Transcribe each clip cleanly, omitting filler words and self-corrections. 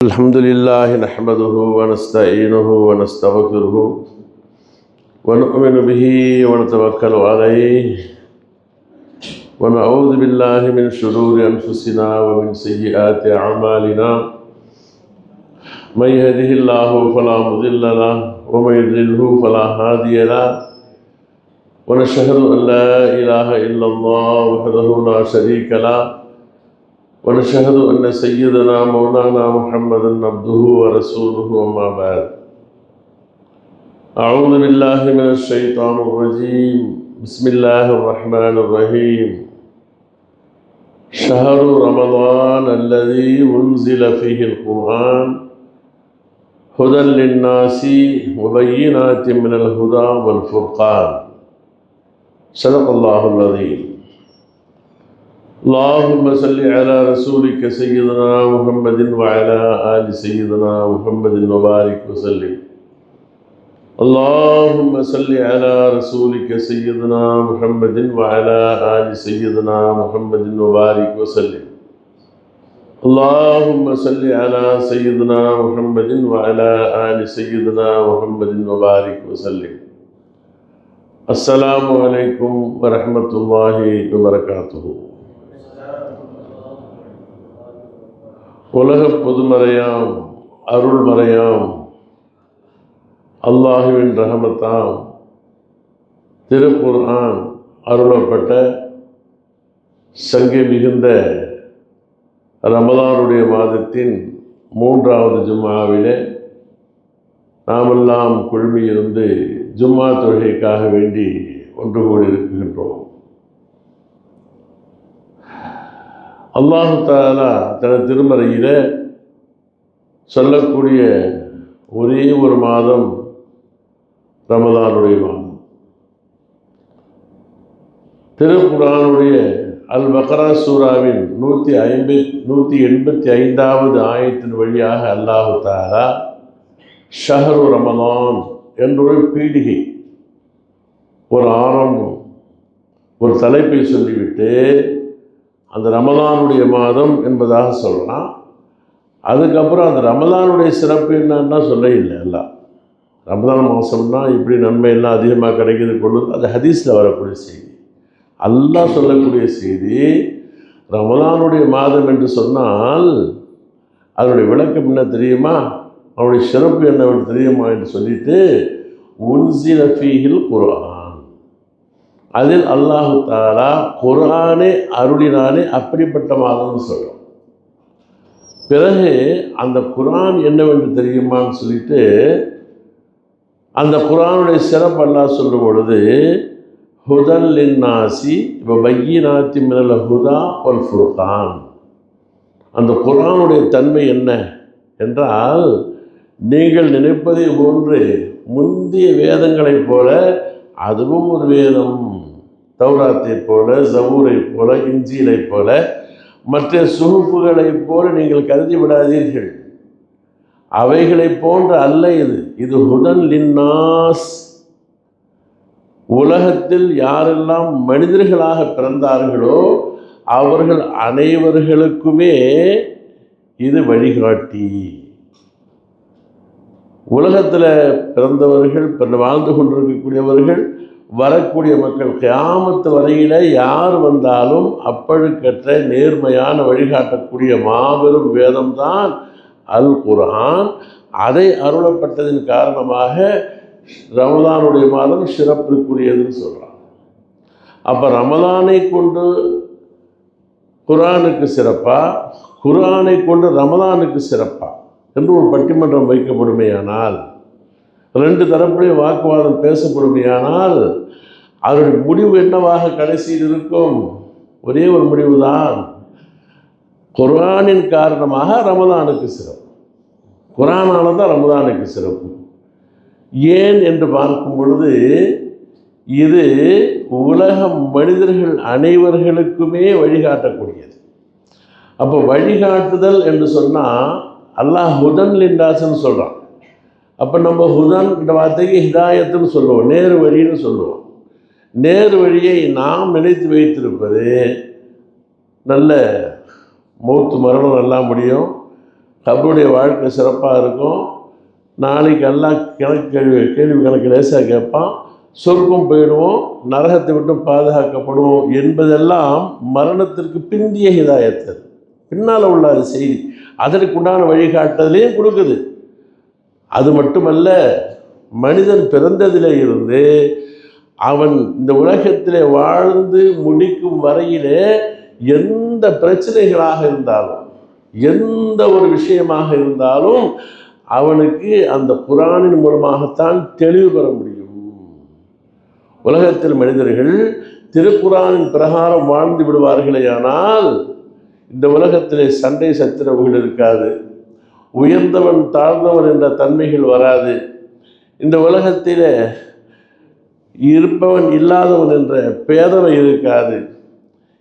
الحمد لله نحمده ونستعينه ونستغفره ونؤمن به ونتوكل عليه ونعوذ بالله من شرور أنفسنا ومن سيئات أعمالنا من يهده الله فلا مضل له ومن يضلله فلا هادي له ونشهد أن لا إله إلا الله وحده لا شريك له ونشهد أن سيدنا مولانا محمدا عبده ورسوله أما بعد أعوذ بالله من الشيطان الرجيم بسم الله الرحمن الرحيم شهر رمضان الذي أنزل فيه القرآن هدى للناس وبينات من الهدى والفرقان صدق الله العظيم اللهم صل على رسولك سيدنا محمد وعلى آل سيدنا محمد وبارك وسلم اللهم صل على رسولك سيدنا محمد وعلى آل سيدنا محمد وبارك وسلم اللهم صل على سيدنا محمد وعلى آل سيدنا محمد وبارك وسلم السلام عليكم ورحمة الله وبركاته. உலக பொதுமறையாம் அருள்மறையாம் அல்லாஹுவின் ரஹமத்தாம் திருக்குர்ஆன் அருளப்பட்ட சங்கை மிகுந்த ரமலானுடைய மாதத்தின் 3வது ஜும்ஆவிலே நாமெல்லாம் குழுமியிருந்து ஜும்ஆ தொழுகைக்காக வேண்டி ஒன்று கூடியிருக்கின்றோம். அல்லாஹு தஆலா தனது திருமறையில் சொல்லக்கூடிய ஒரே ஒரு மாதம் ரமலானுடைய மாதம். திருக்குர்ஆனுடைய அல் பக்ரா சூராவின் 185வது ஆயத்தின் வழியாக அல்லாஹு தஆலா ஷஹரு ரமலான் என்ற ஒரு பீடிகை, ஒரு ஆரம்பம், ஒரு தலைப்பை சொல்லிவிட்டு அந்த ரமலானுடைய மாதம் என்பதாக சொல்லலாம். அதுக்கப்புறம் அந்த ரமலானுடைய சிறப்பு என்னன்னா சொல்ல இல்லை. எல்லாம் ரமலான் மாதம்னா இப்படி நன்மை எல்லாம் அதிகமாக கிடைக்கிறது கொள்ளுது, அது ஹதீஸில் வரக்கூடிய செய்தி. அல்லாஹ் சொல்லக்கூடிய செய்தி ரமலானுடைய மாதம் என்று சொன்னால் அதனுடைய விளக்கம் என்ன தெரியுமா, அவனுடைய சிறப்பு என்னவென்று தெரியுமா என்று சொல்லிட்டு உன்சில ஃபீஹில் குர்ஆன், அதில் அல்லாஹு தஆலா குர்ஆனை அருளினாலே அப்படிப்பட்ட மாதம்னு சொல்கிறோம். பிறகு அந்த குர்ஆன் என்னவென்று தெரியுமான்னு சொல்லிட்டு அந்த குர்ஆனுடைய சிறப்பு அல்லாஹ் சொல்லும் பொழுது ஹுதல் லின்னாசி வ பய்யினாத்தி மினல் ஹுதா வல் ஃபுர்கான். அந்த குர்ஆனுடைய தன்மை என்ன என்றால், நீங்கள் நினைப்பதை போன்று முந்தைய வேதங்களைப் போல அதுவும் ஒரு வேதம், தௌராத்தை போல, ஜபூரை போல, இஞ்சிலை போல, மற்ற சுஹுஃபுகளைப் போல நீங்கள் கருதி விடாதீர்கள். அவைகளை போன்ற அல்ல இது. இது ஹுதன் லின்னாஸ், உலகத்தில் யாரெல்லாம் மனிதர்களாக பிறந்தார்களோ அவர்கள் அனைவர்களுக்குமே இது வழிகாட்டி. உலகத்தில் பிறந்தவர்கள், வாழ்ந்து கொண்டிருக்கக்கூடியவர்கள், வரக்கூடிய மக்கள், கியாமத்து வரையில் யார் வந்தாலும் அப்பழுக்கற்ற நேர்மையான வழிகாட்டக்கூடிய மாபெரும் வேதம்தான் அல் குர்ஆன். அதை அருளப்பட்டதின் காரணமாக ரமலானுடைய மாதம் சிறப்புக்குரியதுன்னு சொல்கிறான். அப்போ ரமலானை கொண்டு குர்ஆனுக்கு சிறப்பா, குர்ஆனை கொண்டு ரமலானுக்கு சிறப்பா என்று ஒரு பட்டிமன்றம் வைக்கப்படுமையானால், 2 தரப்புலையும் வாக்குவாதம் பேசப்படுமையானால், அதனுடைய முடிவு என்னவாக கடைசியில் இருக்கும்? ஒரே ஒரு முடிவு தான், குர்ஆனின் காரணமாக ரமலானுக்கு சிறப்பு, குர்ஆனால தான் ரமலானுக்கு சிறப்பு. ஏன் என்று பார்க்கும் பொழுது இது உலக மனிதர்கள் அனைவர்களுக்குமே வழிகாட்டக்கூடியது. அப்போ வழிகாட்டுதல் என்று சொன்னால் அல்லாஹ் ஹுதன் லின்னாஸ்ன்னு சொல்கிறான். அப்போ நம்ம ஹுதன் இந்த வார்த்தைக்கு ஹிதாயத்துன்னு சொல்லுவோம், நேரு வழின்னு சொல்லுவோம். நேரு வழியை நாம் நினைத்து வைத்திருப்பது நல்ல மௌத்து மரணம் நல்லா முடியும், கபருடைய வாழ்க்கை சிறப்பாக இருக்கும். நாளைக்கு எல்லாம் கேள்வி கணக்கு லேசாக கேட்பான். சொர்க்கம் போயிடுவோம், நரகத்தை விட்டு பாதுகாக்கப்படுவோம் என்பதெல்லாம் மரணத்திற்கு பிந்திய ஹிதாயத்து. பின்னால் உள்ள அது செய்தி அதற்கு உண்டான வழிகாட்டுதலையும் கொடுக்குது. அது மட்டுமல்ல, மனிதன் பிறந்ததிலே இருந்து அவன் இந்த உலகத்திலே வாழ்ந்து முடிக்கும் வரையிலே எந்த பிரச்சனைகளாக இருந்தாலும், எந்த ஒரு விஷயமாக இருந்தாலும் அவனுக்கு அந்த குர்ஆனின் மூலமாகத்தான் தெளிவு பெற முடியும். உலகத்தில் மனிதர்கள் திருக்குர்ஆனின் பிரகாரம் வாழ்ந்து விடுவார்களேயானால் இந்த உலகத்திலே சண்டை சச்சரவுகள் இருக்காது, உயர்ந்தவன் தாழ்ந்தவன் என்ற தன்மைகள் வராது, இந்த உலகத்திலே இருப்பவன் இல்லாதவன் என்ற பேதமை இருக்காது.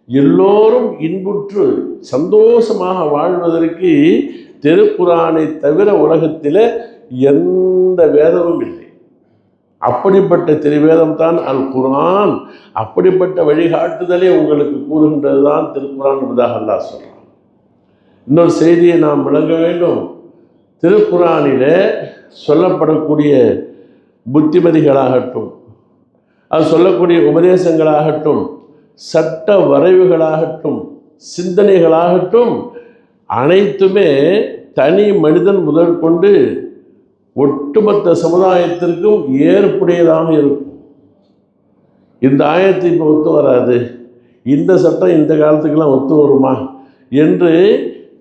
எல்லோரும் இன்புற்று சந்தோஷமாக வாழ்வதற்கு திருக்குர்ஆனை தவிர உலகத்தில் எந்த வேதமும் இல்லை. அப்படிப்பட்ட திருவேதம் தான் அல் குர்ஆன். அப்படிப்பட்ட வழிகாட்டுதலே உங்களுக்கு கூறுகின்றது தான் திருக்குர்ஆன் என்பதாக அல்லாஹ் சொல்றான். இன்னொரு செய்தியை நாம் விளங்க வேண்டும். திருக்குர்ஆனிலே சொல்லப்படக்கூடிய புத்திமதிகளாகட்டும், அது சொல்லக்கூடிய உபதேசங்களாகட்டும், சட்ட வரைவுகளாகட்டும், சிந்தனைகளாகட்டும், அனைத்துமே தனி மனிதன் முதல் கொண்டு ஒட்டுமொத்த சமுதாயத்திற்கும் ஏற்புடையதாக இருக்கும். இந்த ஆயத்து இப்போ ஒத்து வராது, இந்த சட்டம் இந்த காலத்துக்கெல்லாம் ஒத்து வருமா என்று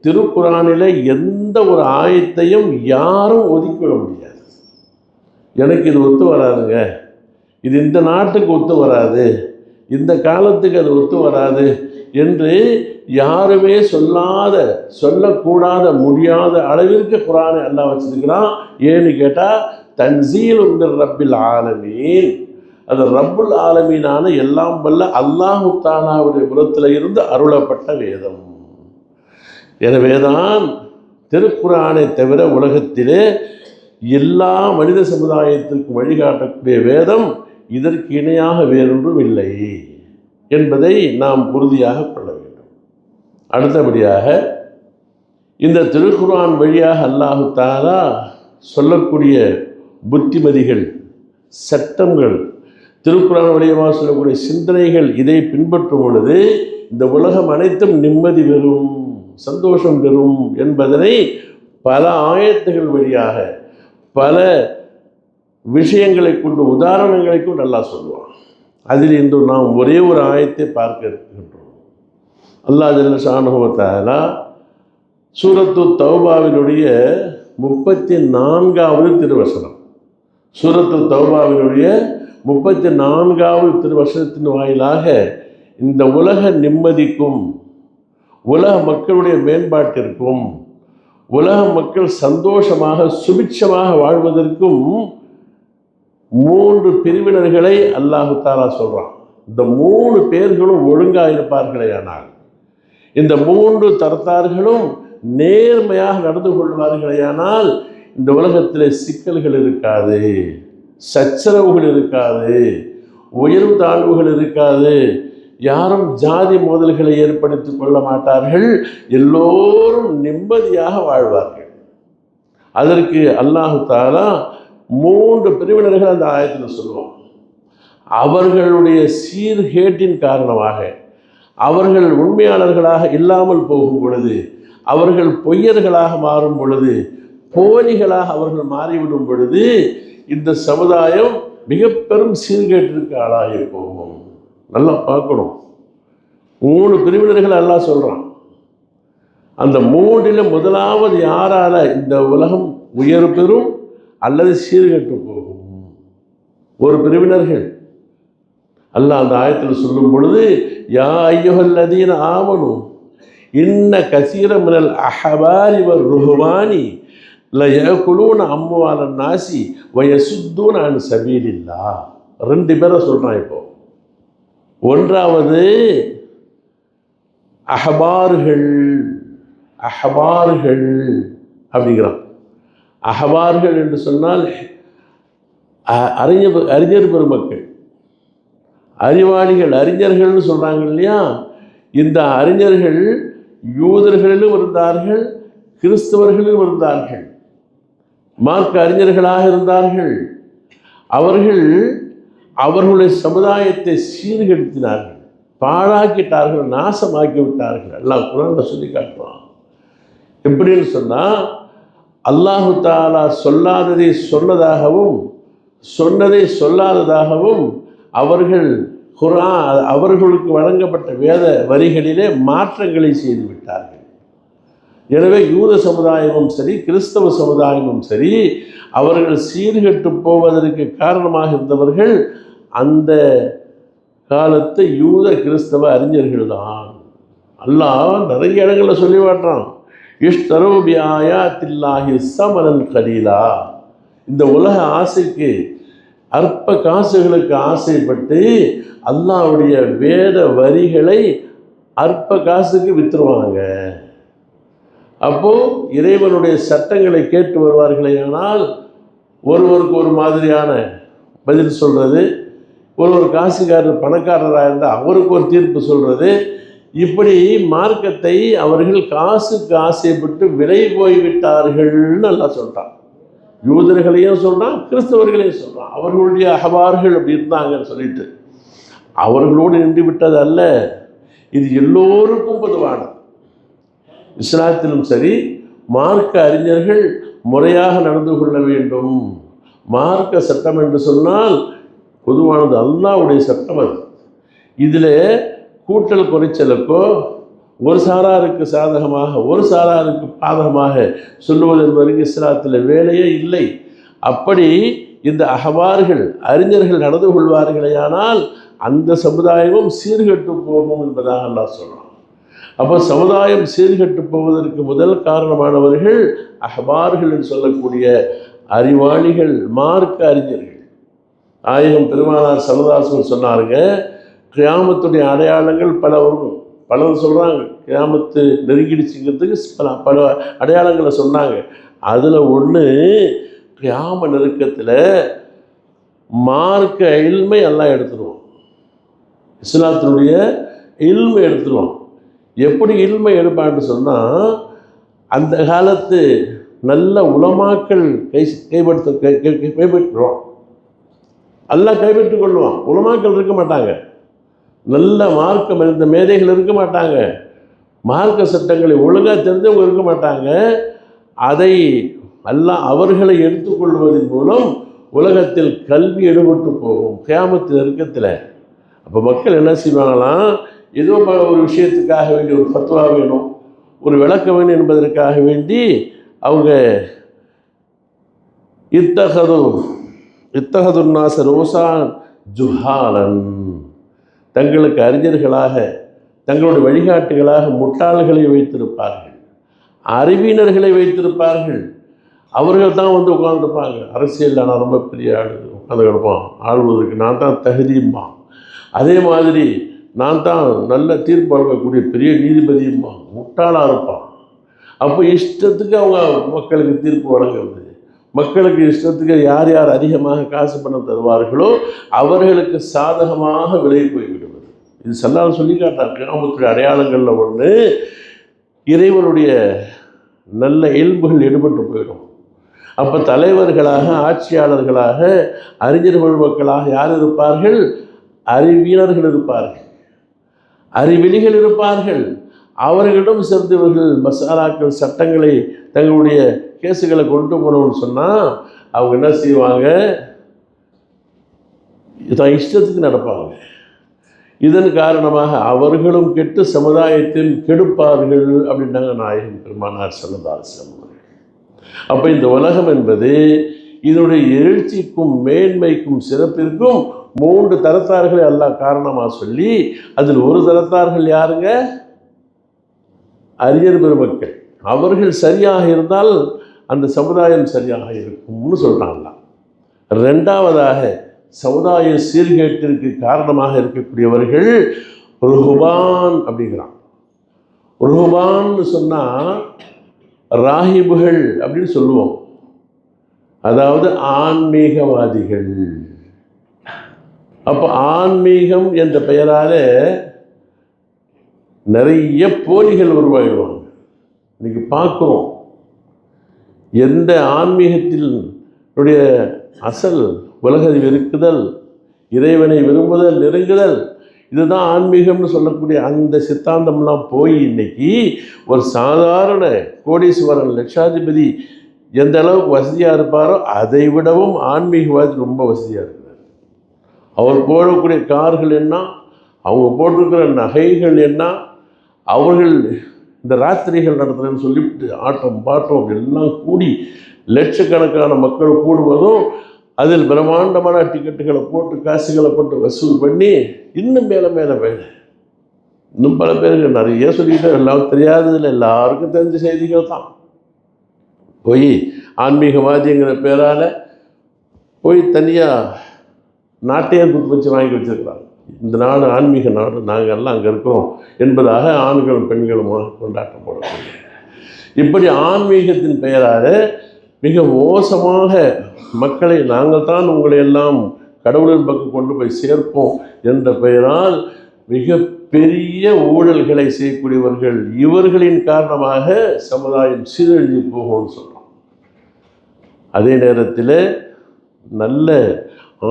திருக்குர்ஆனில் எந்த ஒரு ஆயத்தையும் யாரும் ஒதுக்கிவிட முடியாது. எனக்கு இது ஒத்து வராதுங்க, இது இந்த நாட்டுக்கு ஒத்து வராது, இந்த காலத்துக்கு அது ஒத்து வராது என்று யாருமே சொல்லக்கூடாத முடியாத அளவிற்கு குர்ஆனை அல்லாஹ் வச்சிருக்கிறான். ஏன்னு கேட்டால் தன்சீலுன் மிர் ரப்பில் ஆலமீன், அது ரப்புல் ஆலமீனான எல்லாம் வல்ல அல்லாஹு தஆலாவுடைய புறத்தில் இருந்து அருளப்பட்ட வேதம். எனவேதான் திருக்குர்ஆனை தவிர உலகத்திலே எல்லா மனித சமுதாயத்திற்கும் வழிகாட்டக்கூடிய வேதம் இதற்கு இணையாக வேறொன்றும் இல்லை என்பதை நாம் உறுதியாக கொள்ள வேண்டும். அடுத்தபடியாக இந்த திருக்குர்ஆன் வழியாக அல்லாஹு தஆலா சொல்லக்கூடிய புத்திமதிகள், சட்டங்கள், திருக்குர்ஆன் வழியாக சொல்லக்கூடிய சிந்தனைகள், இதை பின்பற்றும் பொழுது இந்த உலகம் அனைத்தும் நிம்மதி பெறும், சந்தோஷம் பெறும் என்பதனை பல ஆயத்துகள் வழியாக பல விஷயங்களை கொண்டு, உதாரணங்களை கொண்டு அல்லாஹ் சொல்லுவான். அதில் இன்று நாம் ஒரே ஒரு ஆயத்தை பார்க்க இருக்கின்றோம். அல்லாஹ் ஜல்ல ஷானஹு வ தஆலா சூரத்து தௌபாவினுடைய 34வது திருவசனம், சூரத்து தௌபாவினுடைய 34வது திருவசனத்தின் வாயிலாக இந்த உலக நிம்மதிக்கும், உலக மக்களுடைய மேம்பாட்டிற்கும், உலக மக்கள் சந்தோஷமாக சுபிட்சமாக வாழ்வதற்கும் 3 பிரிவினர்களை அல்லாஹு தஆலா சொல்றான். இந்த 3 பேர்களும் ஒழுங்காக இருப்பார்களே ஆனால், இந்த 3 தரத்தார்களும் நேர்மையாக நடந்து கொள்வார்களே ஆனால் இந்த உலகத்தில் சிக்கல்கள் இருக்காது, சச்சரவுகள் இருக்காது, உயர்வு தாழ்வுகள் இருக்காது, யாரும் ஜாதி மோதல்களை ஏற்படுத்தி கொள்ள மாட்டார்கள், எல்லோரும் நிம்மதியாக வாழ்வார்கள். அதற்கு அல்லாஹு தஆலா 3 பிரிவினர்கள் அந்த ஆயத்தில் சொல்லுவோம். அவர்களுடைய சீர்கேட்டின் காரணமாக அவர்கள் உண்மையாளர்களாக இல்லாமல் போகும் பொழுது, அவர்கள் பொய்யர்களாக மாறும் பொழுது, போலிகளாக அவர்கள் மாறிவிடும் பொழுது இந்த சமுதாயம் மிக பெரும் சீர்கேட்டிற்கு ஆளாகி போகும். நல்லா பார்க்கணும். 3 பிரிவினர்கள் அல்லாஹ் சொல்கிறான். அந்த 3ல் முதலாவது யாரால இந்த உலகம் உயர் பெறும் அல்லது சீர்கெட்டு போகும்? ஒரு பிரிவினர்கள் அல்லாஹ் அந்த ஆயத்தில் சொல்லும் பொழுது, யா ஐயுஹல்லதீன ஆமனு இன்ன கஸீர மினல் அஹ்பாரி வர் ருஹ்பானி லயகுலூன அம்வாலன் நாசி வயசுத்தூன அன் சபீலில்லாஹ். 2 பேரை சொல்கிறான். இப்போ ஒன்றாவது அஹ்பார்கள் அப்படிங்கிறான். அஹ்பார்கள் என்று சொன்னால் அறிஞர் பெருமக்கள், அறிவாளிகள், அறிஞர்கள்னு சொல்கிறாங்க இல்லையா? இந்த அறிஞர்கள் யூதர்களிலும் இருந்தார்கள், கிறிஸ்தவர்களும் இருந்தார்கள், மார்க்க அறிஞர்களாக இருந்தார்கள். அவர்கள் அவர்களுடைய சமுதாயத்தை சீர்கெடுத்தினார்கள், பாழாக்கிட்டார்கள், நாசமாக்கி விட்டார்கள். அல்லாஹ் குர்ஆன்ல சொல்லி காட்டுவான். எப்படின்னு சொன்னால், அல்லாஹு தஆலா சொல்லாததை சொன்னதாகவும் சொன்னதை சொல்லாததாகவும் அவர்கள் குர்ஆன் அவர்களுக்கு வழங்கப்பட்ட வேத வரிகளிலே மாற்றங்களை செய்து விட்டார்கள். எனவே யூத சமுதாயமும் சரி, கிறிஸ்தவ சமுதாயமும் சரி, அவர்கள் சீர்கெட்டு போவதற்கு காரணமாக இருந்தவர்கள் அந்த காலத்து யூத கிறிஸ்தவ அறிஞர்கள் தான். அல்லாஹ் நிறைய இடங்களில் சொல்லி வாட்டுறான், இஷ்தரூ பி ஆயாத்தில்லாஹி ஸமனன் கலீலா. இந்த உலக ஆசைக்கு, அற்ப காசுகளுக்கு ஆசைப்பட்டு அல்லாஹ்வுடைய வேத வரிகளை அற்ப காசுக்கு விற்றுருவாங்க. அப்போது இறைவனுடைய சட்டங்களை கேட்டு வருவார்களே, ஆனால் ஒருவருக்கு ஒரு மாதிரியான பதில் சொல்கிறது, ஒரு காசுக்காரர் பணக்காரராக இருந்தால் அவருக்கு ஒரு தீர்ப்பு சொல்கிறது. இப்படி மார்க்கத்தை அவர்கள் காசுக்கு ஆசைப்பட்டு விலை போய்விட்டார்கள்னு எல்லாம் சொல்கிறான். யூதர்களையும் சொல்கிறான், கிறிஸ்தவர்களையும் சொல்கிறான். அவர்களுடைய அகபார்கள் அப்படி இருந்தாங்கன்னு சொல்லிட்டு அவர்களோடு நின்று விட்டது அல்ல, இது எல்லோருக்கும் பொதுவானது. இஸ்லாத்திலும் சரி, மார்க்க அறிஞர்கள் முறையாக நடந்து கொள்ள வேண்டும். மார்க்க சட்டம் என்று சொன்னால் பொதுவானது, அல்லாஹ்வுடைய சட்டம் அது. இதில் கூட்டல் குறைச்சலுக்கோ ஒரு சாராருக்கு சாதகமாக ஒரு சாராருக்கு பாதகமாக சொல்லுவது என்பதற்கு இஸ்லாத்தில் வேலையே இல்லை. அப்படி இந்த அகபார்கள் அறிஞர்கள் நடந்து கொள்வார்களேயானால் அந்த சமுதாயமும் சீர்கெட்டு போகும் என்பதாக அல்லாஹ் சொல்கிறான். அப்போ சமுதாயம் சீர்கெட்டு போவதற்கு முதல் காரணமானவர்கள் அஹ்பார்கள் என்று சொல்லக்கூடிய அறிவாளிகள், மார்க்க அறிஞர்கள். நாயகம் பெருமானார் ஸல்லல்லாஹு அலைஹி வஸல்லம் சொன்னாருங்க, கியாமத்துடைய அடையாளங்கள் பலர் சொல்கிறாங்க. கியாமத்து நெருங்கிடுச்சுங்கிறதுக்கு பல அடையாளங்களை சொன்னாங்க. அதில் ஒன்று, கியாம நெருக்கத்தில் மார்க்க இல்மை எல்லாம் எடுத்துருவோம், இஸ்லாத்தினுடைய இல்மை எடுத்துருவோம். எப்படி இல்மை எடுப்பான்னு சொன்னால், அந்த காலத்து நல்ல உலமாக்கள் கைப்பற்றுறோம், எல்லாம் கைப்பற்றி கொள்ளுவான். உலமாக்கள் இருக்க மாட்டாங்க, நல்ல மார்க்கம் இருந்த மேதைகள் இருக்க மாட்டாங்க, மார்க்க சட்டங்களை ஒழுங்காக தெரிஞ்சவங்க இருக்க மாட்டாங்க. அதை எல்லாம் அவர்களை எடுத்துக்கொள்வதன் மூலம் உலகத்தில் கல்வி எடுபட்டு போகும் கியாமத்து நெருக்கத்தில். அப்போ மக்கள் என்ன செய்வாங்களாம், ஏதோ ஒரு விஷயத்துக்காக வேண்டி ஒரு ஃபத்வா வேணும், ஒரு விளக்கம் வேணும் என்பதற்காக வேண்டி அவங்க இத்தகதுன்னாச ரோசான் ஜுஹாலன், தங்களுக்கு அறிஞர்களாக தங்களுடைய வழிகாட்டுகளாக முட்டாள்களை வைத்திருப்பார்கள், அறிவினர்களை வைத்திருப்பார்கள். அவர்கள் தான் வந்து உட்காந்துருப்பாங்க. அரசியலில் நான் ரொம்ப பெரிய ஆள், உட்காந்து கிடப்பான், ஆள்வதற்கு நான் தான் தகுதியும்பான். அதே மாதிரி நான் தான் நல்ல தீர்ப்பு வழங்கக்கூடிய பெரிய நீதிபதியும்மா, முட்டாளாக இருப்பான். அப்போ இஷ்டத்துக்கு அவங்க மக்களுக்கு தீர்ப்பு வழங்குறது, மக்களுக்கு இஷ்டத்துக்கு யார் யார் அதிகமாக காசு பணம் தருவார்களோ அவர்களுக்கு சாதகமாக விலகி போய்விடுவது. இது சல்லால் சொல்லி காட்டார். கியாமத்துடைய அடையாளங்களில் ஒன்று, இறைவனுடைய நல்ல இயல்புகள் ஈடுபட்டு போயிடும். அப்போ தலைவர்களாக, ஆட்சியாளர்களாக, அறிஞர்கள் மக்களாக யார் இருப்பார்கள்? அறிவியனர்கள் இருப்பார்கள், அறிவெளிகள் இருப்பார்கள். அவர்களிடம் சேர்ந்தவர்கள் மசாலாக்கள் சட்டங்களை தங்களுடைய கேஸுகளை கொண்டு போகணும்னு சொன்னால் அவங்க என்ன செய்வாங்க, இதான் இஷ்டத்துக்கு நடப்பாங்க. இதன் காரணமாக அவர்களும் கெட்டு சமுதாயத்தையும் கெடுப்பார்கள் அப்படின்னாங்க நாயகம் பெருமானார் ஸல்லல்லாஹு அலைஹி வஸல்லம். அப்போ இந்த உலகம் என்பது இதனுடைய எழுச்சிக்கும் மேன்மைக்கும் சிறப்பிற்கும் 3 தரத்தார்களை அல்லாஹ் காரணமாக சொல்லி, அதில் ஒரு தரத்தார்கள் யாருங்க? அறிஞர் பெருமக்கள். அவர்கள் சரியாக இருந்தால் அந்த சமுதாயம் சரியாக இருக்கும்னு சொல்கிறாங்க. 2வதாக சமுதாய சீர்கேட்டிற்கு காரணமாக இருக்கக்கூடியவர்கள் ருஹ்பான் அப்படிங்கிறான். ருஹ்பான்னு சொன்னால் ராஹிபுகள் அப்படின்னு சொல்லுவோம், அதாவது ஆன்மீகவாதிகள். அப்போ ஆன்மீகம் என்ற பெயரால் நிறைய போலிகள் உருவாகிடுவாங்க. இன்றைக்கி பார்க்குறோம், எந்த ஆன்மீகத்தினுடைய அசல் உலகை வெறுக்குதல், இறைவனை விரும்புதல், நெருங்குதல், இதுதான் ஆன்மீகம்னு சொல்லக்கூடிய அந்த சித்தாந்தம்லாம் போய் இன்னைக்கு ஒரு சாதாரண கோடீஸ்வரன் லட்சாதிபதி எந்த அளவுக்கு வசதியாக இருப்பாரோ அதை விடவும் ஆன்மீகவாதி ரொம்ப வசதியாக இருக்கிறார். அவர் போடக்கூடிய கார்கள் என்ன, அவங்க போட்டிருக்கிற நகைகள் என்ன, அவர்கள் இந்த ராத்திரிகள் நடத்துகிறேன்னு சொல்லிவிட்டு ஆட்டம் பாட்டம் எல்லாம் கூடி லட்சக்கணக்கான மக்கள் கூடுவதும், அதில் பிரம்மாண்டமான டிக்கெட்டுகளை போட்டு காசுகளை போட்டு வசூல் பண்ணி இன்னும் மேலே மேலே மேலே இன்னும் பல பேருக்கு நிறைய சொல்லிட்டு எல்லாம் தெரியாததில் எல்லாருக்கும் தெரிஞ்ச செய்திகள் தான். போய் ஆன்மீகவாதிங்கிற பேரால் போய் தனியாக நாட்டையே குத்து வச்சு வாங்கி வச்சுருக்கிறாங்க. இந்த நாடு ஆன்மீக நாடு, நாங்கள் எல்லாம் அங்கே இருக்கிறோம் என்பதாக ஆண்களும் பெண்களும் கொண்டாட்டம் போடக்கூடிய இப்படி ஆன்மீகத்தின் பெயரால் மிக மோசமாக மக்களை நாங்கள் தான் உங்களை எல்லாம் கடவுளின் பக்கம் கொண்டு போய் சேர்ப்போம் என்ற பெயரால் மிக பெரிய ஊழல்களை செய்யக்கூடியவர்கள். இவர்களின் காரணமாக சமுதாயம் சீரழிந்து போகும்னு சொல்கிறோம். அதே நேரத்தில் நல்ல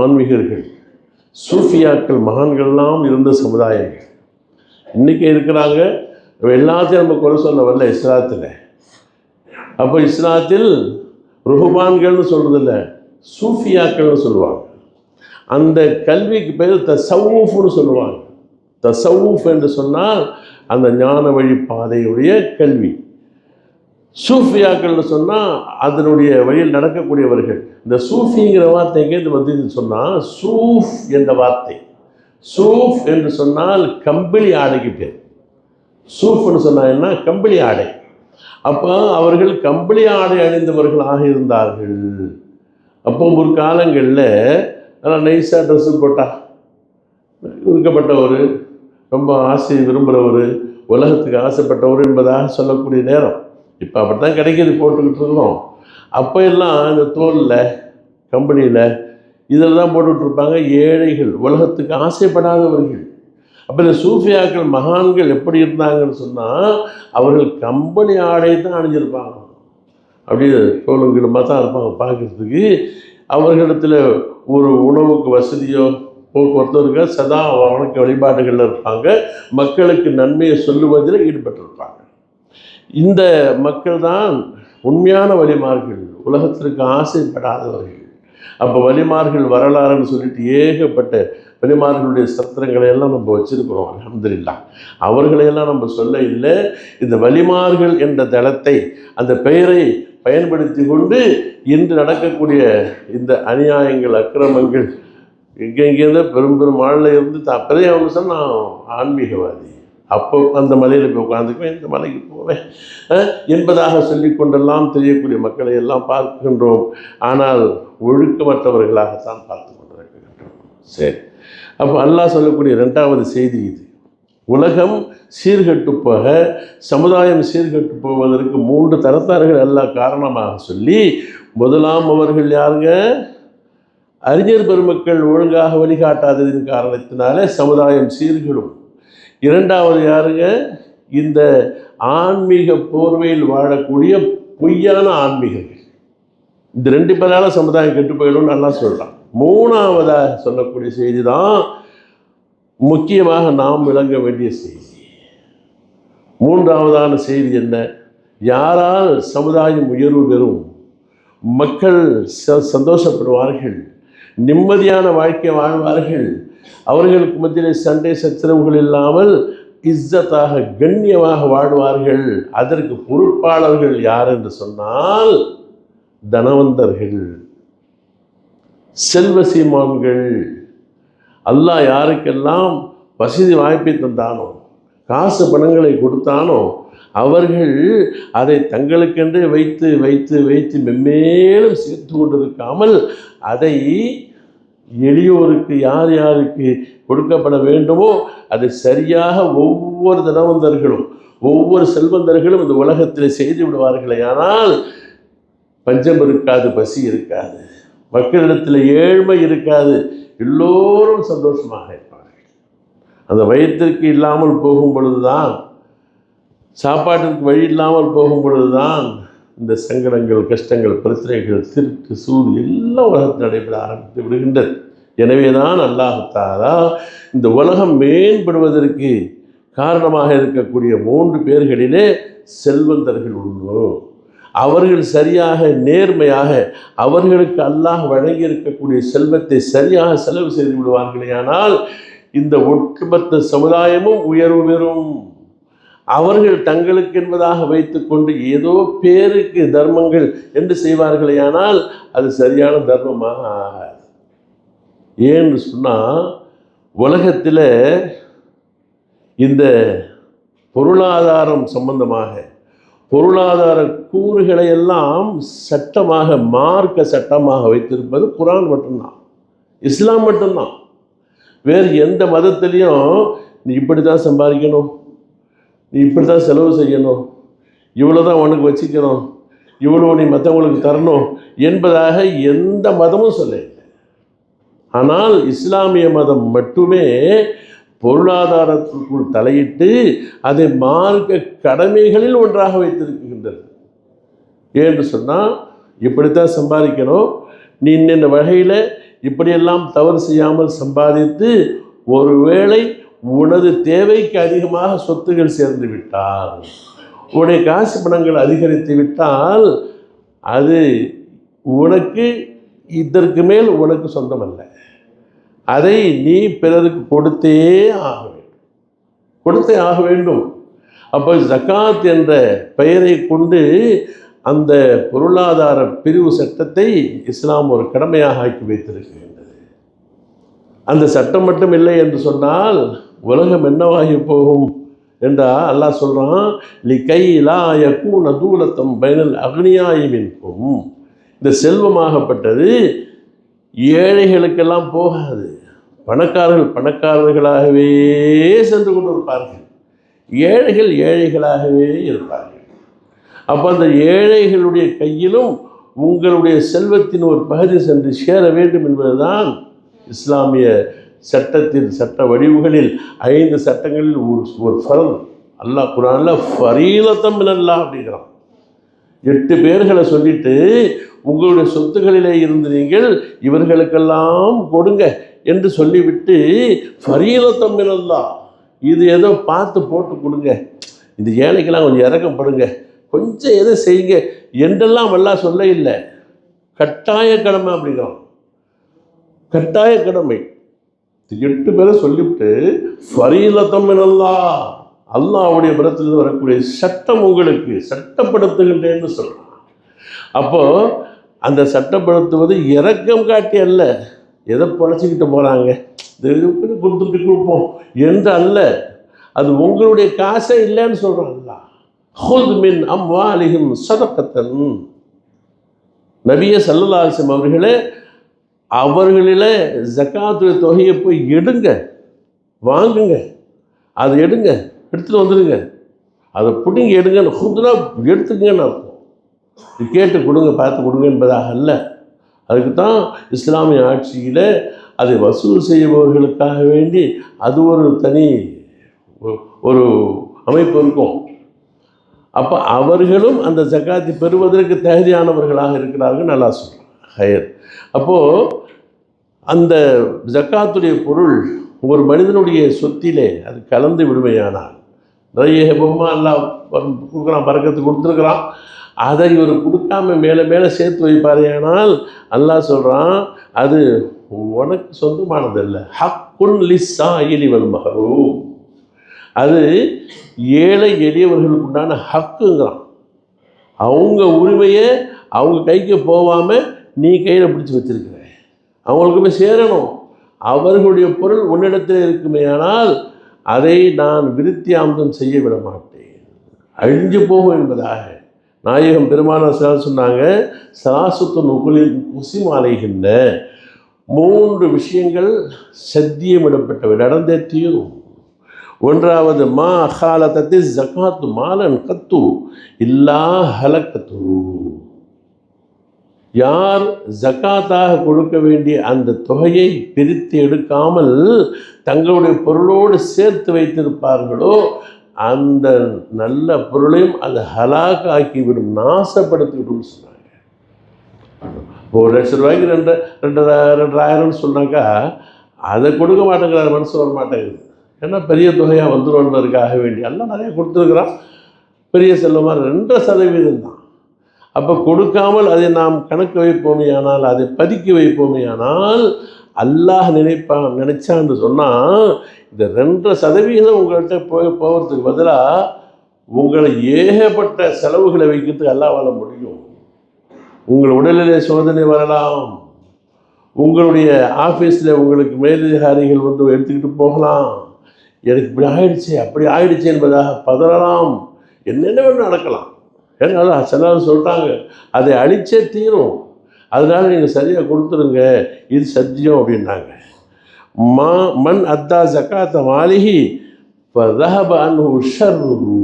ஆன்மீகர்கள், சூஃபியாக்கள், மகான்கள்லாம் இருந்த சமுதாயங்கள் இன்றைக்கி இருக்கிறாங்க. எல்லாத்தையும் நம்ம குறை சொல்ல வரல இஸ்லாத்தில். அப்போ இஸ்லாத்தில் ருஹ்பான்கள்னு சொல்கிறதில்ல, சூஃபியாக்கள்னு சொல்லுவாங்க. அந்த கல்விக்கு பேர் தஸவ்வூஃப்னு சொல்லுவாங்க. தஸவ்வூஃப் என்று சொன்னால் அந்த ஞான வழி பாதையுடைய கல்வி. சூஃபியாக்கள்னு சொன்னால் அதனுடைய வழியில் நடக்கக்கூடியவர்கள். இந்த சூஃபிங்கிற வார்த்தை எங்கேருந்து வந்து சொன்னால், சூஃப் என்ற வார்த்தை, சூஃப் என்று சொன்னால் கம்பளி ஆடைக்கு பேர். சூஃப்னு சொன்னால் என்ன, கம்பளி ஆடை. அப்போ அவர்கள் கம்பளி ஆடை அணிந்தவர்களாக இருந்தார்கள். அப்போ ஒரு காலங்களில் நல்லா நைஸாக ட்ரெஸ்ஸு போட்டா இருக்கப்பட்டவர், ரொம்ப ஆசை விரும்புகிறவர், உலகத்துக்கு ஆசைப்பட்டவர் என்பதாக சொல்லக்கூடிய நேரம். இப்போ அப்படி தான் கிடைக்கிது, போட்டுக்கிட்டு இருக்கிறோம். அப்போ எல்லாம் இந்த தோலில் கம்பெனியில் இதில் தான் போட்டுட்ருப்பாங்க ஏழைகள், உலகத்துக்கு ஆசைப்படாதவர்கள். அப்போ இந்த சூஃபியாக்கள் மகான்கள் எப்படி இருந்தாங்கன்னு சொன்னால், அவர்கள் கம்பெனி ஆடை தான் அணிஞ்சிருப்பாங்க. அப்படியே தோலுங்கிடமாக தான் இருப்பாங்க பார்க்குறதுக்கு. அவர்களிடத்தில் ஒரு உணவுக்கு வசதியோ போக்குவரத்தோ இருக்க, சதா வணக்க வழிபாடுகளில் இருப்பாங்க. மக்களுக்கு நன்மையை சொல்லுவதில் ஈடுபட்டிருப்பாங்க. இந்த மக்கள் தான் உண்மையான வழிமார்கள், உலகத்திற்கு ஆசைப்படாதவர்கள். அப்போ வழிமார்கள் வரலாறுன்னு சொல்லிட்டு ஏகப்பட்ட வழிமார்களுடைய சத்திரங்களை எல்லாம் நம்ம வச்சிருக்கிறோம். அல்ஹம்துலில்லாஹ். அவர்களையெல்லாம் நம்ம சொல்ல இல்லை. இந்த வழிமார்கள் என்ற தளத்தை, அந்த பெயரை பயன்படுத்தி கொண்டு இன்று நடக்கக்கூடிய இந்த அநியாயங்கள், அக்கிரமங்கள், எங்கெங்கேருந்து பெரும் ஆளில் இருந்து அப்போதே அவங்க சொன்னால் நான் ஆன்மீகவாதி, அப்போ அந்த மலையில் போய் உட்காந்துக்குவேன், இந்த மலைக்கு போவேன் என்பதாக சொல்லி கொண்டெல்லாம் தெரியக்கூடிய மக்களை எல்லாம் பார்க்கின்றோம். ஆனால் ஒழுக்கமற்றவர்களாகத்தான் பார்த்து கொண்டிருக்கின்றோம். சரி, அப்போ அல்லாஹ் சொல்லக்கூடிய 2வது செய்தி இது. உலகம் சீர்கெட்டு போக, சமுதாயம் சீர்கெட்டு போவதற்கு 3 தரத்தார்கள் அல்லாஹ் காரணமாக சொல்லி, முதலாம் அவர்கள் யாருங்க, அறிஞர் பெருமக்கள் ஒழுங்காக வழிகாட்டாததின் காரணத்தினால சமுதாயம் சீர்கெடும். 2வது யாருங்க, இந்த ஆன்மீக போர்வையில் வாழக்கூடிய பொய்யான ஆன்மீகங்கள். இந்த 2 பேரால சமுதாயம் கெட்டு போயிடும்னு நல்லா சொல்கிறான். 3வதாக சொல்லக்கூடிய செய்தி தான் முக்கியமாக நாம் விளங்க வேண்டிய செய்தி. 3வதான செய்தி என்ன, யாரால் சமுதாயம் உயர்வு பெறும், மக்கள் சந்தோஷப்படுவார்கள், நிம்மதியான வாழ்க்கை வாழ்வார்கள், அவர்களுக்கு மத்தியில் சண்டை சச்சரவுகள் இல்லாமல் இஸ்ஸத்தாக கண்ணியமாக வாழ்வார்கள். அதற்கு பொறுப்பாளர்கள் யார் என்று சொன்னால் தனவந்தர்கள், செல்வ சீமான்கள். அல்லாஹ் யாருக்கெல்லாம் வசதி வாய்ப்பை தந்தானோ, காசு பணங்களை கொடுத்தானோ, அவர்கள் அதை தங்களுக்கென்றே வைத்து வைத்து வைத்து மென்மேலும் சேர்த்து கொண்டிருக்காமல், அதை எளியோருக்கு யார் யாருக்கு கொடுக்கப்பட வேண்டுமோ அதை சரியாக ஒவ்வொரு தனவந்தர்களும் ஒவ்வொரு செல்வந்தர்களும் இந்த உலகத்தில் செய்து விடுவார்களே, ஆனால் பஞ்சம் இருக்காது, பசி இருக்காது, மக்களிடத்தில் ஏழ்மை இருக்காது, எல்லோரும் சந்தோஷமாக இருப்பார்கள். அந்த வயிற்றிற்கு இல்லாமல் போகும் பொழுதுதான், சாப்பாட்டிற்கு வழி இல்லாமல் போகும் பொழுதுதான் இந்த சங்கடங்கள், கஷ்டங்கள், பிரச்சனைகள், திருட்டு, சூது எல்லாம் உலகத்தில் நடைபெற ஆரம்பித்து விடுகின்றது. எனவே தான் அல்லாஹ் தஆலா இந்த உலகம் மேம்படுவதற்கு காரணமாக இருக்கக்கூடிய 3 பேர்களிலே செல்வந்தர்கள் உண்டு. அவர்கள் சரியாக நேர்மையாக அவர்களுக்கு அல்லாஹ் வழங்கி இருக்கக்கூடிய செல்வத்தை சரியாக செலவு செய்து விடுவார்களே, ஆனால் இந்த ஒட்டுமொத்த சமுதாயமும் உயர்வு பெறும். அவர்கள் தங்களுக்கு என்பதாக வைத்துக்கொண்டு ஏதோ பேருக்கு தர்மங்கள் என்று செய்வார்களே, ஆனால் அது சரியான தர்மமாக ஆகாது. ஏன்னு சொன்னால் உலகத்தில் இந்த பொருளாதாரம் சம்பந்தமாக பொருளாதார கூறுகளை எல்லாம் சட்டமாக, மார்க்க சட்டமாக வைத்திருப்பது குர்ஆன் மட்டும்தான், இஸ்லாம் மட்டும்தான். வேறு எந்த மதத்திலையும் நீ இப்படி தான் சம்பாதிக்கணும், நீ இப்படி தான் செலவு செய்யணும், இவ்வளோ தான் உனக்கு வச்சுக்கணும், இவ்வளோ நீ மற்றவங்களுக்கு தரணும் என்பதாக எந்த மதமும் சொல்ல. ஆனால் இஸ்லாமிய மதம் மட்டுமே பொருளாதாரத்திற்குள் தலையிட்டு அதை மார்க்க கடமைகளில் ஒன்றாக வைத்திருக்கின்றது. ஏன்னு சொன்னால் இப்படித்தான் சம்பாதிக்கணும், நீ இந்த வகையில் இப்படியெல்லாம் தவறு செய்யாமல் சம்பாதித்து ஒருவேளை உனது தேவைக்கு அதிகமாக சொத்துகள் சேர்ந்து விட்டால், உன்னுடைய காசு பணங்கள் அதிகரித்து விட்டால் அது உனக்கு இதற்கு மேல் உனக்கு சொந்தமல்ல, அதை நீ பிறருக்கு கொடுத்தே ஆக வேண்டும். அப்போ ஜகாத் என்ற பெயரை கொண்டு அந்த பொருளாதார பிரிவு சட்டத்தை இஸ்லாம் ஒரு கடமையாக ஆக்கி வைத்திருக்கின்றது. அந்த சட்டம் மட்டும் இல்லை என்று சொன்னால் உலகம் என்னவாகி போகும் என்றால் அல்லாஹ் சொல்கிறான், லிகை லா யகூன தூலத்தம் பைனல் அக்னியாயி மின்கும். இந்த செல்வமாகப்பட்டது ஏழைகளுக்கெல்லாம் போகாது. பணக்காரர்களாகவே சென்று கொண்டு இருப்பார்கள், ஏழைகள் ஏழைகளாகவே இருப்பார்கள். அப்போ அந்த ஏழைகளுடைய கையிலும் உங்களுடைய செல்வத்தின் ஒரு பகுதி சென்று சேர வேண்டும் என்பதுதான் இஸ்லாமிய சட்டத்தின் சட்ட வடிவுகளில் 5 சட்டங்களில் ஒரு ஃபர்த். அல்லாஹ் குர்ஆனில் ஃபரீலத்தம் மினல்லாஹ் அப்படிங்கிறான். 8 பேர்களை சொல்லிட்டு உங்களுடைய சொத்துக்களிலே இருந்து நீங்கள் இவர்களுக்கெல்லாம் கொடுங்க என்று சொல்லிவிட்டு ஃபரீலத்தம் மினல்லாஹ், இது ஏதோ பார்த்து போட்டு கொடுங்க, இந்த ஏழைக்கெல்லாம் கொஞ்சம் இறக்கப்படுங்க, கொஞ்சம் எதை செய்யுங்க என்றெல்லாம் அல்லாஹ் சொல்ல இல்லை. கட்டாய கடமை அப்படிங்கிறோம், கட்டாய கடமை. 8 பேரை சொல்லிவிட்டு ஃபரீலத்தம் மினல்லாஹ், அல்லாஹ்வுடைய புறத்திலிருந்து வரக்கூடிய சட்டம் உங்களுக்கு சட்டப்படுத்துகின்றேன்னு சொல்கிறான். அப்போது அந்த சட்டப்படுத்துவது இரக்கம் காட்டி அல்ல, எதை பொழைச்சிக்கிட்டு போகிறாங்க கொடுத்துட்டு கொடுப்போம் என்று அல்ல, அது உங்களுடைய காசே இல்லைன்னு சொல்கிறான் அல்லாஹ். ஹுத் மின் அம்வாலிஹிம் ஸதகத்தன். நபியே ஸல்லல்லாஹு அலைஹி வஸல்லம் அவர்களே, அவர்களில் ஜகாத்துடைய தொகையை போய் எடுங்க, வாங்குங்க, அதை எடுங்க, எடுத்துகிட்டு வந்துடுங்க, அதை பிடிங்க எடுங்கன்னு, ஹுத்னா எடுத்துக்கங்கன்னு அர்த்தம். இது கேட்டு கொடுங்க, பார்த்து கொடுங்க என்பதாக அல்ல. அதுக்கு தான் இஸ்லாமிய ஆட்சியில் அதை வசூல் செய்பவர்களுக்காக வேண்டி அது ஒரு தனி ஒரு அமைப்பு இருக்கும். அப்போ அவர்களும் அந்த ஜகாத்தை பெறுவதற்கு தகுதியானவர்களாக இருக்கிறார்கள், நல்லா சொல்கிறேன் ஹயர். அப்போது அந்த ஜக்காத்துடைய பொருள் ஒரு மனிதனுடைய சொத்திலே அது கலந்து விடுமையானால், நிறைய பொம்மை எல்லாம் கொடுக்குறான், பறக்கத்து கொடுத்துருக்குறான், அதை இவர் கொடுக்காம மேலே மேலே சேர்த்து வைப்பாரையானால் அல்லாஹ் சொல்கிறான் அது உனக்கு சொந்தமானதல்ல. ஹக்குன் லிஸ்ஸாயிலி வல் மஹ்ரூம், அது ஏழை எளியவர்களுக்கு உண்டான ஹக்குங்கிறான். அவங்க உரிமையை அவங்க கைக்கு போகாமல் நீ கையில் பிடிச்சி வச்சிருக்கிற, அவங்களுக்குமே சேரணும். அவர்களுடைய பொருள் உன்னிடத்தில் இருக்குமே, ஆனால் அதை நான் விருத்தியாம்சம் செய்ய விட மாட்டேன், அழிஞ்சு போகும் என்பதாக நாயகம் பெருமானார் சொன்னாங்க. சலாசுத்து நுகுலில் குசிமாலைகின்ற 3 விஷயங்கள் சத்தியமிடப்பட்டவை, நடந்தேற்றியும். ஒன்றாவது மா அகாலத்தி ஜகாத்து மாலன் கத்து இல்லா ஹலக்கத்து. யார் ஜகாத்தாக கொடுக்க வேண்டிய அந்த தொகையை பிரித்து எடுக்காமல் தங்களுடைய பொருளோடு சேர்த்து வைத்திருப்பார்களோ அந்த நல்ல பொருளையும் அது ஹலாக் ஆக்கிவிடும், நாசப்படுத்தி விடும் சொன்னாங்க. 1,00,000 2,000 சொன்னாக்கா அதை கொடுக்க மாட்டேங்கிறார், மனசு வர மாட்டேங்குது. ஏன்னா பெரிய தொகையாக வந்துடும்ன்றதுக்காக வேண்டி எல்லாம் நிறைய கொடுத்துருக்குறான், பெரிய செல்வமாக 2% தான். அப்போ கொடுக்காமல் அதை நாம் கணக்கு வைப்போமே ஆனால், அதை பதுக்கி வைப்போமே ஆனால், அல்லாஹ் நினைச்சான்னு சொன்னால் இந்த 2% உங்கள்கிட்ட போகிறதுக்கு பதிலாக உங்களை ஏகப்பட்ட செலவுகளை வைக்கிறதுக்கு அல்லாஹ்வால முடியும். உங்கள் உடலிலே சோதனை வரலாம், உங்களுடைய ஆஃபீஸில் உங்களுக்கு மேலதிகாரிகள் வந்து எடுத்துக்கிட்டு போகலாம், எனக்கு இப்படி ஆயிடுச்சு அப்படி ஆயிடுச்சு என்பதாக பதறலாம், என்னென்ன வேணும் நடக்கலாம். ஏன்னா சிலர் சொல்லிட்டாங்க அதை அழிச்சே தீரும், அதனால நீங்கள் சரியாக கொடுத்துருங்க, இது சத்தியம் அப்படின்னாங்க. மன் அத்தா ஜக்காத்த மாலிஹி ஃபதஹப அன்ஹு ஷர்ருஹு,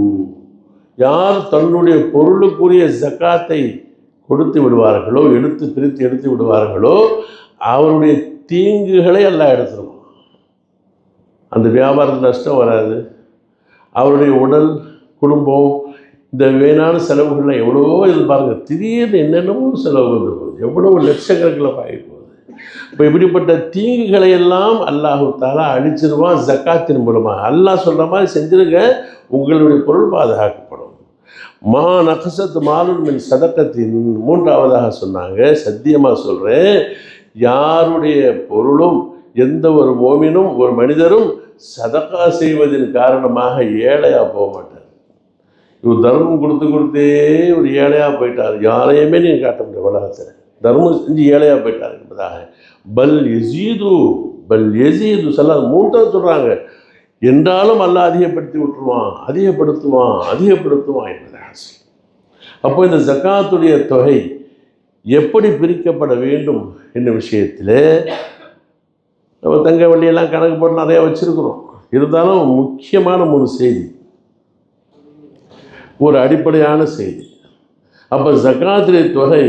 யார் தன்னுடைய பொருளுக்குரிய ஜக்காத்தை கொடுத்து விடுவார்களோ, பிரித்து எடுத்து விடுவார்களோ, அவருடைய தீங்குகளை எல்லாம் எடுத்துருவோம். அந்த வியாபாரத்தில் நஷ்டம் வராது, அவருடைய உடல் குடும்பம் இந்த வீணான செலவுகள்லாம் எவ்வளவோ இது பாருங்கள், திடீர்னு என்னென்னவோ செலவு வந்து போகுது, எவ்வளோ லட்சக்கணக்கில் ஆகி போகுது. இப்போ இப்படிப்பட்ட தீங்குகளை எல்லாம் அல்லாஹு தஆலா அழிச்சிருவான் ஜக்காத்தின் மூலமாக. அல்லாஹ் சொல்கிற மாதிரி செஞ்சிருங்க, உங்களுடைய பொருள் பாதுகாக்கப்படும். மா நகசத் மாலுன் மின் சதக்கத்தின், மூன்றாவதாக சொன்னாங்க, சத்தியமாக சொல்கிறேன், யாருடைய பொருளும் எந்த ஒரு மோமினும் ஒரு மனிதரும் சதக்கா செய்வதன் காரணமாக ஏழையாக போக மாட்டார். இவர் தர்மம் கொடுத்தே ஒரு ஏழையாக போயிட்டார், யாரையுமே நீங்கள் காட்ட முடியாது உலகத்தில், தர்மம் செஞ்சு ஏழையாக போயிட்டார் என்பதாக. பல் எசீது சொல்ல 3 சொல்கிறாங்க, என்றாலும் அல்லாஹ் அதிகப்படுத்துவான் என்பதாக. அப்போ இந்த ஜக்காத்துடைய தொகை எப்படி பிரிக்கப்பட வேண்டும் என்ற விஷயத்தில் நம்ம தங்க வண்டியெல்லாம் கணக்கு போட்டு நிறையா வச்சுருக்குறோம். இருந்தாலும் முக்கியமான 3 செய்தி, ஒரு அடிப்படையான செய்தி. அப்போ ஜக்காத்துடைய தொகை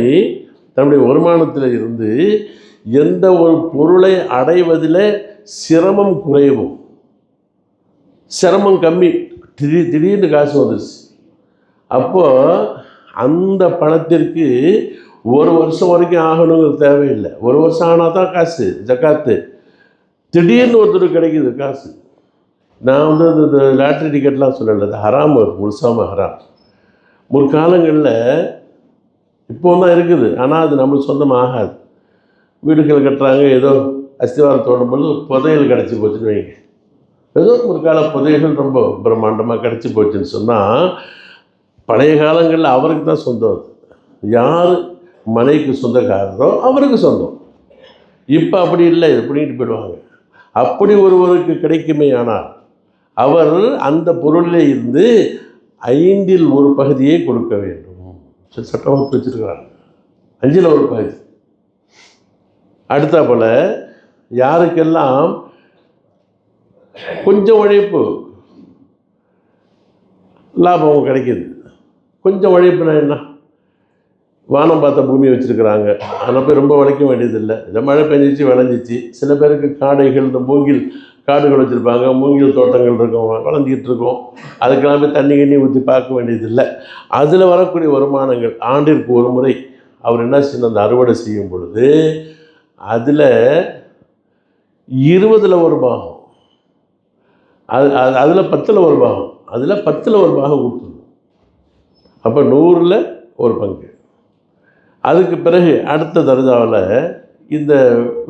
தன்னுடைய வருமானத்தில் இருந்து எந்த ஒரு பொருளை அடைவதில் சிரமம் குறைவும், சிரமம் கம்மி, திடீர்னு காசு வந்துடுச்சு, அப்போது அந்த பணத்திற்கு 1 வருஷம் வரைக்கும் ஆகணுங்கிறது தேவையில்லை. 1 வருஷம் ஆனால் தான் காசு ஜக்காத்து. திடீர்னு ஒருத்தருக்கு கிடைக்கிது காசு. நான் வந்து இந்த லாட்ரி டிக்கெட்லாம் சொல்லலை, அது ஹராம், முழுசாம ஹராம். முற்காலங்களில் இப்போ தான் இருக்குது, ஆனால் அது நம்மளுக்கு சொந்தமாக ஆகாது. வீடுகள் கட்டுறாங்க, ஏதோ அஸ்திவாரம் தோணும்போது புதையல் கிடச்சி போச்சுன்னு வைங்க, ஏதோ முற்கால புதையல்கள் ரொம்ப பிரம்மாண்டமாக கிடச்சி போச்சுன்னு சொன்னால் பழைய காலங்களில் அவருக்கு தான் சொந்தம். அது யார் மனைக்கு சொந்தக்காரரோ அவருக்கு சொந்தம். இப்போ அப்படி இல்லை, இது பிடிக்கிட்டு போயிடுவாங்க. அப்படி ஒருவருக்கு கிடைக்குமே ஆனால் அவர் அந்த பொருளிலே இருந்து 5இல் 1 பகுதியை கொடுக்க வேண்டும். சட்டம் வகுத்து வச்சுருக்கிறாங்க, 5இல் 1 பகுதி. அடுத்த போல் யாருக்கெல்லாம் கொஞ்சம் உழைப்பு லாபம் கிடைக்கிது, கொஞ்சம் உழைப்புனா என்ன, வானம் பார்த்த பூமியை வச்சுருக்கிறாங்க, அதில் போய் ரொம்ப உழைக்க வேண்டியதில்லை, இந்த மழை பெஞ்சிச்சு விளைஞ்சிச்சு. சில பேருக்கு காடைகள், இந்த மூங்கில் காடுகள் வச்சுருப்பாங்க, மூங்கில் தோட்டங்கள் இருக்கும், வளர்ந்துக்கிட்டு இருக்கும், அதுக்கெல்லாம் போய் தண்ணி ஊற்றி பார்க்க வேண்டியதில்லை. அதில் வரக்கூடிய வருமானங்கள் ஆண்டிற்கு ஒரு முறை அவர் என்ன செய்யணும், அந்த அறுவடை செய்யும் பொழுது அதில் 20ல் 1 பாகம், அதில் 10ல் 1 பாகம், அதில் 10ல் 1 பாகம் கொடுத்துருணும். அப்போ 100ல் 1 பங்கு. அதுக்கு பிறகு அடுத்த தர்ஜாவில் இந்த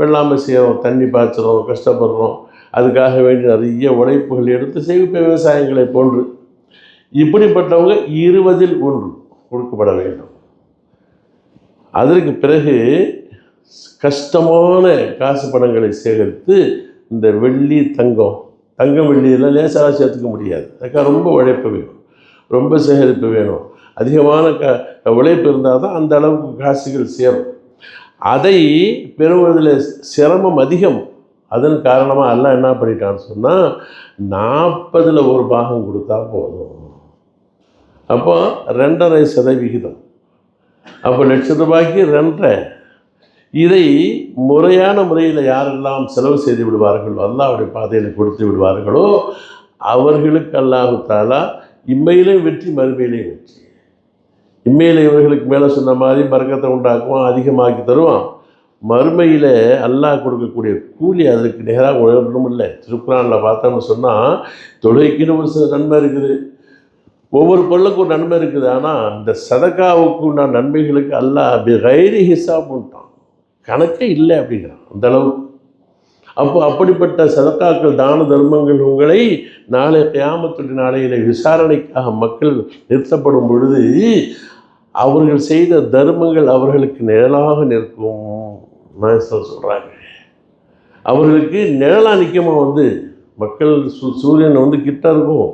வெள்ளாமை செய்கிறோம், தண்ணி பாய்ச்சுறோம், கஷ்டப்படுறோம், அதுக்காக வேண்டி நிறைய உழைப்புகள் எடுத்து சேமிப்பு விவசாயங்களை போன்று இப்படிப்பட்டவங்க 20ல் 1 கொடுக்கப்பட வேண்டும். அதற்கு பிறகு கஷ்டமான காசு பணங்களை சேகரித்து இந்த வெள்ளி தங்கம் வெள்ளியெல்லாம் லேசாக சேர்த்துக்க முடியாது, அதுக்காக ரொம்ப உழைப்பு வேணும், ரொம்ப சேகரிப்பு வேணும், அதிகமான உழைப்பு இருந்தால் தான் அந்த அளவுக்கு காசுகள் சேரும். அதை பெறுவதில் சிரமம் அதிகம். அதன் காரணமாக எல்லாம் என்ன பண்ணிட்டான்னு சொன்னால் 40ல் 1 பாகம் கொடுத்தா போதும். அப்போ 2.5%. அப்போ ₹1,00,000 2.5. இதை முறையான முறையில் யாரெல்லாம் செலவு செய்து விடுவார்களோ, அல்லாஹ்வுடைய பாதையில் கொடுத்து விடுவார்களோ, அவர்களுக்கு அல்லாஹு தாலா இம்மையிலையும் வெற்றி, மறுமையிலையும் வெற்றி. இம்மையில் இவர்களுக்கு மேலே சொன்ன மாதிரி பரக்கத்தை உண்டாக்குவான், அதிகமாக்கி தருவான். மறுமையில் அல்லாஹ் கொடுக்கக்கூடிய கூலி அதற்கு நேராக உயரணும் இல்லை. திருக்குறானில் பார்த்தோம்னு சொன்னால் தொழுகைக்குன்னு ஒரு சில நன்மை இருக்குது, ஒவ்வொரு பொருளுக்கும் ஒரு நன்மை இருக்குது. ஆனால் இந்த சதக்காவுக்கு உண்டான நன்மைகளுக்கு அல்லாஹ் பிகைரி ஹிசாப்ட்டான், கணக்கே இல்லை அப்படிங்கிறான் அந்த அளவுக்கு. அப்படிப்பட்ட சதக்காக்கள், தான தர்மங்கள் உங்களை நாளை கியாமத்துடைய நாளையில விசாரணைக்காக மக்கள் நிறுத்தப்படும் பொழுது அவர்கள் செய்த தர்மங்கள் அவர்களுக்கு நிழலாக நிற்கும் சொல்கிறாங்க. அவர்களுக்கு நிழலாக நிற்கமா மக்கள் சூரியன் கிட்ட இருக்கும்,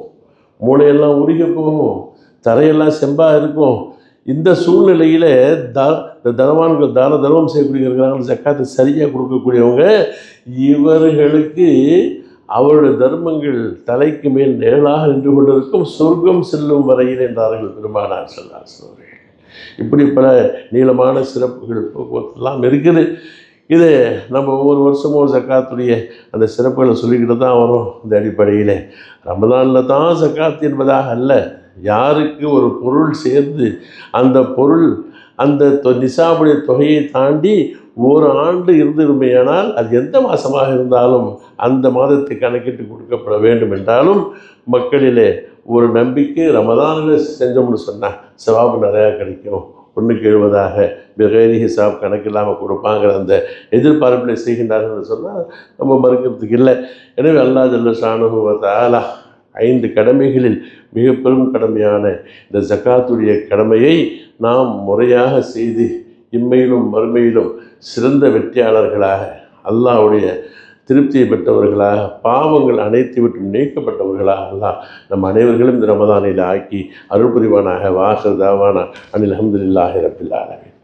மூளையெல்லாம் உருகி போகும், தரையெல்லாம் செம்பாக இருக்கும். இந்த சூழ்நிலையில் இந்த தனவான்கள், தான தர்மம் செய்யக்கூடியவர்கள், ஜக்காத்தை சரியாக கொடுக்கக்கூடியவங்க, இவர்களுக்கு அவருடைய தர்மங்கள் தலைக்கு மேல் நிழலாக நின்று கொண்டிருக்கும், சொர்க்கம் செல்லும் வரையில் என்றார்கள் பெருமானார் ஸல்லல்லாஹு அலைஹி வஸல்லம். இப்படி பல நீளமான சிறப்புகள் போக்குவரத்துலாம் இருக்குது. இது நம்ம ஒவ்வொரு வருஷமும் ஜக்காத்துடைய அந்த சிறப்புகளை சொல்லிக்கிட்டு தான் வரும். இந்த அடிப்படையில் ரமதானில் தான் ஜக்காத் என்பதாக அல்ல, யாருக்கு ஒரு பொருள் சேர்ந்து அந்த பொருள் அந்த நிசாபுடைய தொகையை தாண்டி ஒரு ஆண்டு இருந்திருமையானால், அது எந்த மாதமாக இருந்தாலும் அந்த மாதத்தை கணக்கிட்டு கொடுக்கப்பட வேண்டும் என்றாலும் மக்களிலே ஒரு நம்பிக்கை, ரமதானில் செஞ்சோம்னு சொன்னால் சவாபு நிறையா கிடைக்கும், 1/70 பிகைரி ஹிசாப் கணக்கில்லாமல் கொடுப்பாங்கிற அந்த எதிர்பார்ப்பில் செய்கின்றார்கள் சொன்னால் நம்ம மறுக்கிறதுக்கு இல்லை. எனவே அல்லாஹ் ஜல்ல ஷானுஹு வ தஆலா 5 கடமைகளில் மிக பெரும் கடமையான இந்த ஜக்காத்துடைய கடமையை நாம் முறையாக செய்து இம்மையிலும் மறுமையிலும் சிறந்த வெற்றியாளர்களாக, அல்லாஹ்வுடைய திருப்தியை பெற்றவர்களாக, பாவங்கள் அனைத்து விட்டும் நீக்கப்பட்டவர்களாக அல்லாஹ் நம் அனைவர்களும் இந்த ரமதானில் ஆக்கி அருள் புரிவானாக. வாஹிர் தாவானா அனில் அல்ஹம்துலில்லாஹி ரப்பில் ஆலமீன்.